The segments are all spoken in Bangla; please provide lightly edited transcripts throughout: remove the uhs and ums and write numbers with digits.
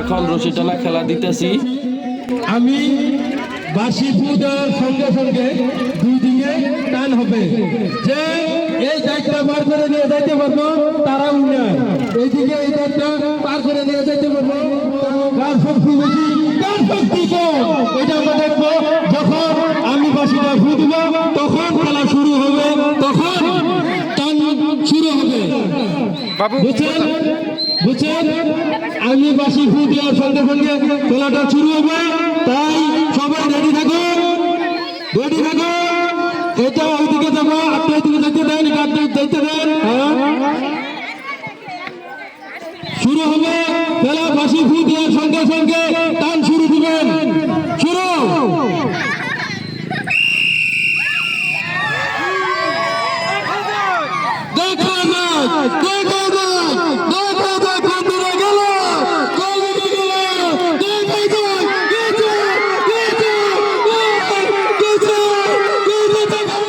এখন রশি টানা খেলা দিতেছি। আমি বাঁশি ফু দেওয়ার সঙ্গে সঙ্গে দুই দিকে টান হবে, যে এই দায়িত্ব পার করে নিয়ে যাইতে পারবো তারা উন্নয়ন, এইদিকে এই দায়িত্ব পার করে নিয়ে যাইতে পারবো কার শক্তি বেশি কার শক্তি কম, এটা আমরা দেখবো। যখন আমি বাঁশিটা ফু দিব তখন খেলা শুরু হবে, তখন টান শুরু হবে। বুঝছেন বুঝছেন? আমি বাঁশি ফু দেওয়ার সঙ্গে সঙ্গে খেলাটা শুরু হবে, তাই সবাই রেডি থাকুন, রেডি থাকুন। এটা ওইদিকে যাবো, আপনি ওইদিকে দেখতে দেন, আপনি দেখতে দেন। শুরু হবে খেলা, বাঁশি ফু দেওয়ার সঙ্গে সঙ্গে টান শুরু দিবেন, শুরু। দেখা যাক, দেখা যাক, দেখা যাক বন্ধুরা, গেল গোলদিকে গেল, দেখা যাক, গেছে, গেছে, গেছে, গেছে, দেখা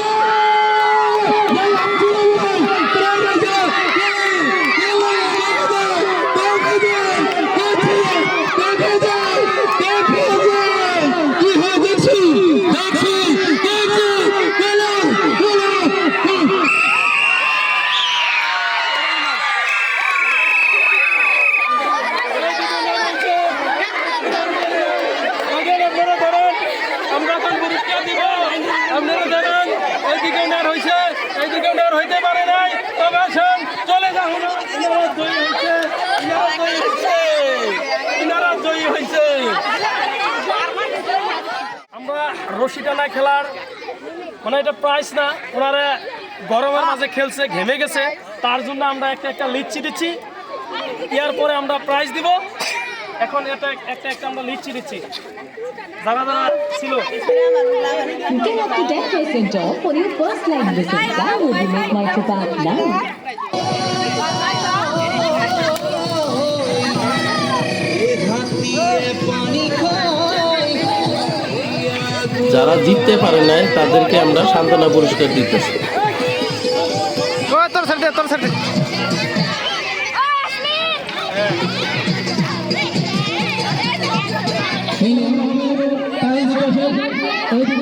কি হয় দেখছি, দেখছি, দেখছি, গেল, গেল। আমরা এখন পুরস্কার দিব, আপনারা জানেন এইদিকে নেওয়ার হয়েছে, এইদিকে নেওয়ার হইতে পারে নাই, তবে আসেন চলে যান। ইনারা জয়ী হয়েছে, ইনারা জয়ী হয়েছে, ইনারা জয়ী হয়েছে। আমরা রশি টানা খেলার মানে এটা প্রাইস না, ওনারা গরমের মাঝে খেলছে, ঘেমে গেছে, তার জন্য আমরা একটা একটা লিচি দিচ্ছি, ইয়ার পরে আমরা প্রাইজ দিব। এখন এটা একটা একটা আমরা লিচি দিচ্ছি যারা যারা ছিল। Get up to Dental Center for your first line visit. Download the Make My Trip app now. যারা জিততে পারে নাই তাদেরকে আমরা সান্ত্বনা পুরস্কার দিতেছি। এইদিকে